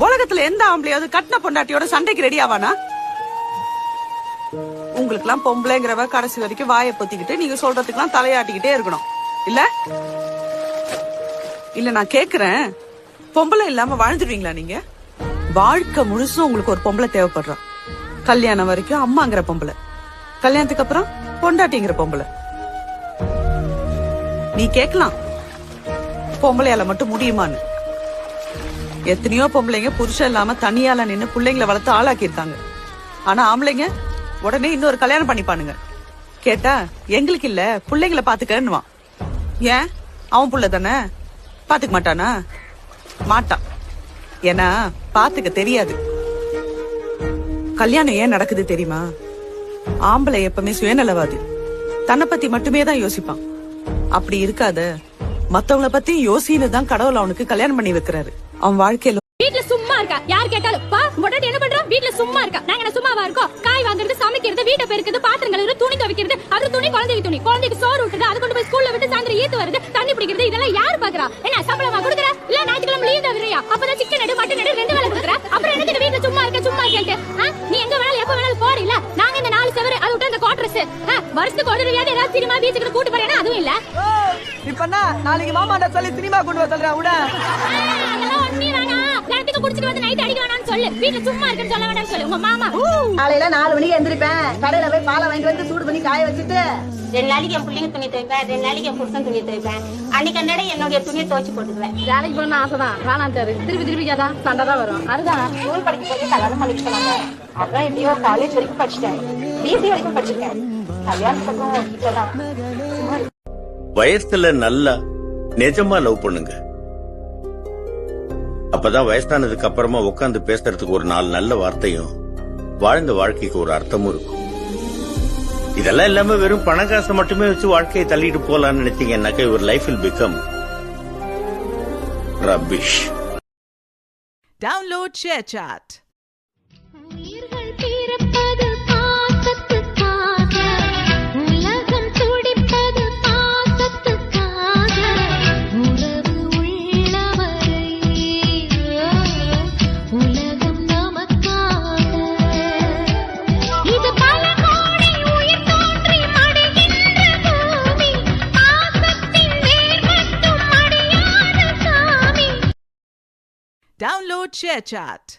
உலகத்துல எந்த ஆம்பளையாவது கட்டின பொண்டாட்டியோட சண்டைக்கு ரெடி ஆவானா? உங்களுக்கு எல்லாம் பொம்பளைங்கிறவ கடைசி வரைக்கும் வாயை பொத்திக்கிட்டு நீங்க சொல்றதுக்கெல்லாம் தலையாட்டிக்கிட்டே இருக்கணும் இல்ல இல்ல நான் கேக்குறேன், பொம்பளை இல்லாம வாழ்ந்துடுவீங்களா நீங்க? வாழ்க்கை முழுசும் உங்களுக்கு ஒரு பொம்பளை தேவைப்படுறா. கல்யாணம் வரைக்கும் அம்மாங்கிற பொம்பளை, கல்யாணத்துக்கு அப்புறம் பொண்டாட்டிங்கிற பொம்பளை. நீ கேக்கலாம் பொம்பளையால மட்டும் முடியுமான்னு. எத்தனையோ பொம்பளைங்க புருஷன் இல்லாம தனியால நின்னு பிள்ளைங்களை வளர்த்து ஆளாக்கி இருக்காங்க. ஆனா ஆம்பளைங்க உடனே இன்னொரு கல்யாணம் பண்ணிப்பானுங்க. கேட்டா எங்களுக்கு இல்ல பிள்ளைங்களை பாத்துக்கன்னுவான். ஏன்? அவன் புள்ள தானே, பாத்துக்க மாட்டானா? மாட்டான். ஏன்னா பாத்துக்க தெரியாது. கல்யாணம் ஏன் நடக்குது தெரியுமா? ஆம்பளை எப்பவுமே சுயநலவாதி, தன்னை பத்தி மட்டுமே தான் யோசிப்பான். அப்படி இருக்காத, மத்தவங்கள பத்தி யோசின்னு தான் கடவுள் அவனுக்கு கல்யாணம் பண்ணி வைக்கிறாரு. அவன் வாழ்க்கையில வீட்ல சும்மா இருக்கா, யார் கேட்டாலும் பா மொட்டாட்டி என்ன பண்றோம், வீட்ல சும்மா இருக்கா. நாங்க என்ன சும்மாவா இருக்கோம்? காய் வாங்குறது, சமைக்கிறது, வீட்டை பெருக்குறது, பாத்திரம் கழுவுறது, துணி துவைக்கிறது, அது துணி குழந்தைக்கு சோறு விட்டுறது, அது கொண்டு போய் ஸ்கூல்ல விட்டு சாயந்தரம் ஈத்து வருது, தண்ணி பிடிக்கிறது, இதெல்லாம் யாரு பாக்குறா? என்ன சம்பளமா கொடுக்குற? இல்ல ஞாயிற்றுக்கிழமை லீவ் தவிரையா? அப்பதான் சிக்கன் எடு மட்டன் எடு 2 வேளை கொடுக்குற. அப்புறம் எனக்கு வீட்ல சும்மா இருக்கேன்ட்டு நீ எங்க வேணாலும் எப்ப வேணாலும் போறீல. நாங்க இந்த 4 செவரு அதை விட்டு அந்த குவார்டர்ஸ் வருஷத்துக்கு ஒரு தடவையாவது ஏதாவது சினிமா பீச்சுக்கு கூட்டு போறேன்னா அதுவும் இல்ல. இப்பன்னா நாளைக்கு மாமாட்ட சொல்லி சினிமா கொண்டு வர சொல்றேன் விட. குடிச்சிட்டு வந்து நைட் அடிக்க வேணாம்னு சொல்லு. வீட்ல சும்மா இருக்கன்னு சொல்ல வேண்டாம்னு சொல்லு உங்க மாமா. காலையில 4 மணிக்கு எந்திரிப்பேன், கடையில போய் பாலை வாங்கிட்டு வந்து சூடு பண்ணி காய வச்சுட்டு 2 நாளைக்கு என் பிள்ளைங்க துணி துவைப்பேன், 2 நாளைக்கு என் புருஷன் துணி துவைப்பேன். அன்னைக்கு அன்னாடி என்னுடைய துணியை துவைச்சு போட்டுக்குவேன். வேலைக்கு போன ஆசைதான், வேணான்ட்டாரு. திருப்பி கேட்டா சண்டை தான் வரும். அதுதான் ஸ்கூல் படிக்கும் போது கல்யாணம் பண்ணிக்கிட்டாங்க. அப்புறம் எப்படியோ காலேஜ் வரைக்கும் படிச்சுட்டேன், பிஎஸ்சி வரைக்கும் படிச்சிருக்கேன். கல்யாணத்துக்கும் வீட்டுலதான். வயசுல நல்லா நிஜமா லவ் பண்ணுங்க. அப்பதான் வயசானதுக்கு அப்புறமா உட்காந்து பேசுறதுக்கு ஒரு 4 நல்ல வார்த்தையும், வாழ்ந்த வாழ்க்கைக்கு ஒரு அர்த்தமும் இருக்கும். இதெல்லாம் இல்லாம வெறும் பணக்காசை மட்டுமே வச்சு வாழ்க்கையை தள்ளிட்டு போலான்னு நினைச்சீங்கன்னாக்கா your life will become rubbish. Download ShareChat. Download ShareChat.